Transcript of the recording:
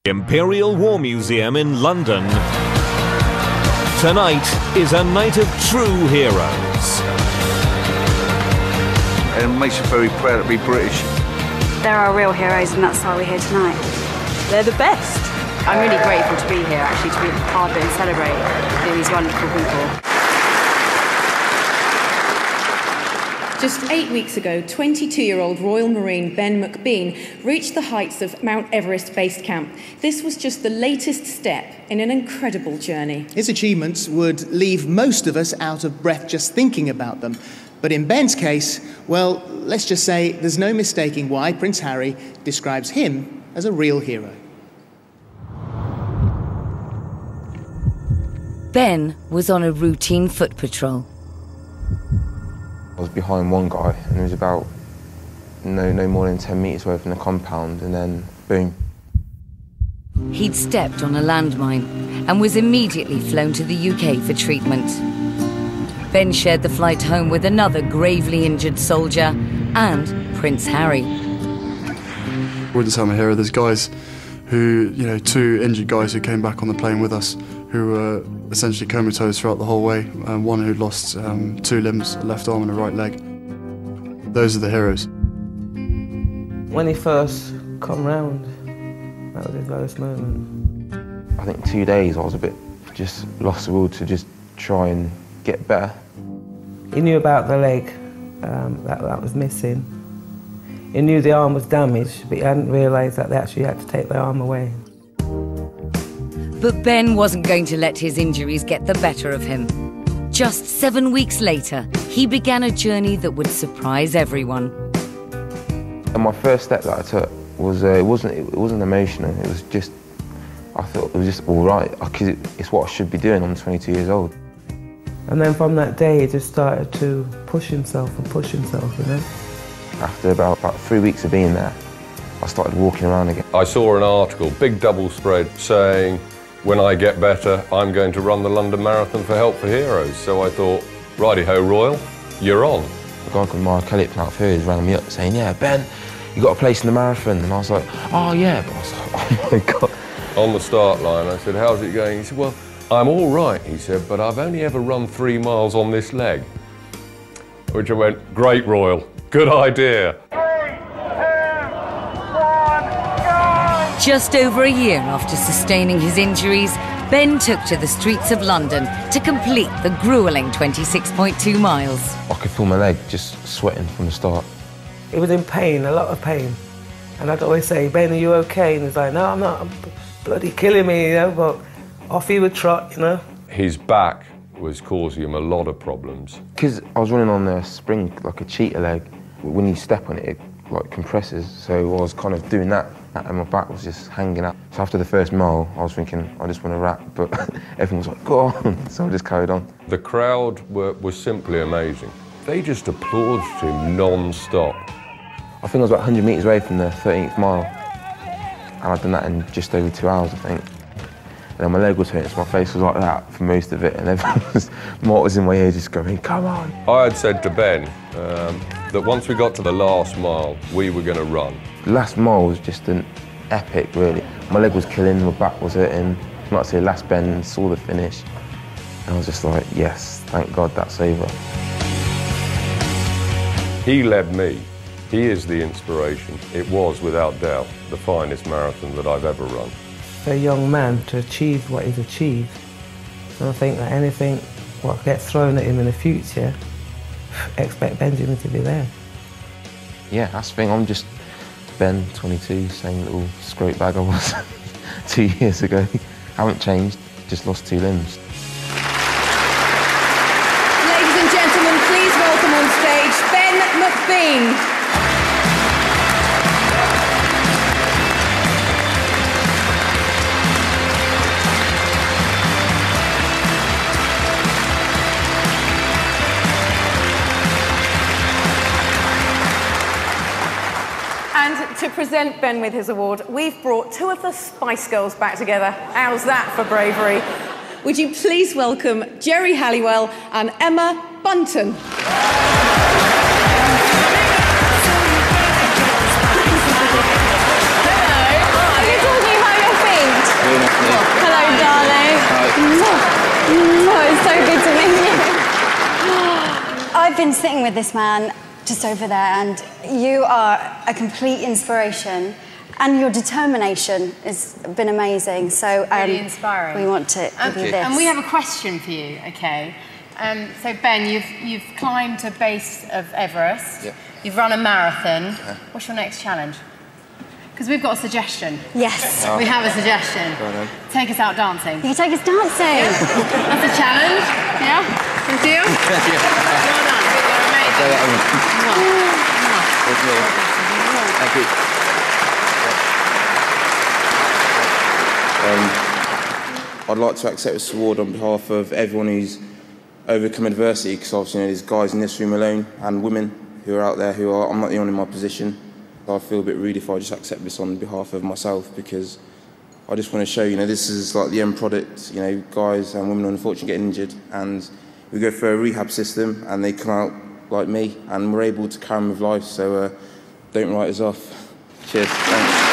Imperial War Museum in London. Tonight is a night of true heroes. And it makes you very proud to be British. There are real heroes, and that's why we're here tonight. They're the best. I'm really grateful to be here, actually, to be part of it and celebrate these wonderful people. Just 8 weeks ago, 22-year-old Royal Marine Ben McBean reached the heights of Mount Everest Base Camp. This was just the latest step in an incredible journey. His achievements would leave most of us out of breath just thinking about them. But in Ben's case, well, let's just say there's no mistaking why Prince Harry describes him as a real hero. Ben was on a routine foot patrol. I was behind one guy and it was about no more than 10 metres away from the compound, and then boom. He'd stepped on a landmine and was immediately flown to the UK for treatment. Ben shared the flight home with another gravely injured soldier and Prince Harry. I wouldn't say I'm a hero. There's guys who, two injured guys who came back on the plane with us who were essentially comatose throughout the whole way. One who'd lost 2 limbs, a left arm and a right leg. Those are the heroes. When he first come round, that was his lowest moment. I think 2 days I was a bit just lost the will to just try and get better. He knew about the leg that was missing. He knew the arm was damaged, but he hadn't realised that they actually had to take the arm away. But Ben wasn't going to let his injuries get the better of him. Just 7 weeks later, he began a journey that would surprise everyone. And my first step that I took was it wasn't emotional. It was just, I thought it was just all right, because it's what I should be doing. I'm 22 years old. And then from that day, he just started to push himself, After about 3 weeks of being there, I started walking around again. I saw an article, big double spread, saying, when I get better, I'm going to run the London Marathon for Help for Heroes. So I thought, righty-ho, Royal, you're on. A guy called Mark Elliott from Outfields rang me up saying, yeah, Ben, you got a place in the marathon. And I was like, oh yeah, but I was like, oh my God. On the start line, I said, how's it going? He said, well, I'm all right, he said, but I've only ever run 3 miles on this leg. Which I went, great, Royal, good idea. Just over a year after sustaining his injuries, Ben took to the streets of London to complete the gruelling 26.2 miles. I could feel my leg just sweating from the start. He was in pain, a lot of pain. And I'd always say, Ben, are you okay? And he's like, no, I'm not, I'm bloody killing me, but off he would trot, His back was causing him a lot of problems. Because I was running on the spring like a cheetah leg. When you step on it, it like compresses, so I was kind of doing that and my back was just hanging out. So after the first mile, I was thinking, I just want to rap, but everyone was like, go on, so I just carried on. The crowd was simply amazing. They just applauded him non-stop. I think I was about 100 metres away from the 13th mile, and I'd done that in just over 2 hours, I think. And then my leg was hurting, so my face was like that for most of it, and everyone was in my ear just going, come on. I had said to Ben that once we got to the last mile, we were going to run. The last mile was just an epic, really. My leg was killing, my back was hurting. Like I say, last bend, saw the finish, and I was just like, yes, thank God that's over. He led me. He is the inspiration. It was, without doubt, the finest marathon that I've ever run. For a young man to achieve what he's achieved, and I think that anything what gets thrown at him in the future, expect Benjamin to be there. Yeah, that's the thing. I'm just Ben, 22, same little scrote bag I was 2 years ago. Haven't changed, just lost 2 limbs. Ladies and gentlemen, please welcome on stage Ben McBean. And to present Ben with his award, we've brought 2 of the Spice Girls back together. How's that for bravery? Would you please welcome Geri Halliwell and Emma Bunton. Hello. Are you talking about your feet? I've been sitting with this man just over there, and you are a complete inspiration, and your determination has been amazing. So really inspiring. We want to give you this. And we have a question for you, okay? So Ben, you've climbed to base of Everest. Yep. You've run a marathon. What's your next challenge? Because we've got a suggestion. Yes. We have a suggestion. Take us out dancing. You take us dancing. Yeah. That's a challenge. Yeah? Good deal? Well done. You're amazing. Thank you. I'd like to accept this award on behalf of everyone who's overcome adversity, because obviously there's guys in this room alone and women who are out there who are, I'm not the only one in my position. I feel a bit rude if I just accept this on behalf of myself, because I just want to show, this is like the end product, guys and women unfortunately get injured and we go through a rehab system and they come out like me and we're able to carry on with life, so don't write us off. Cheers, thanks.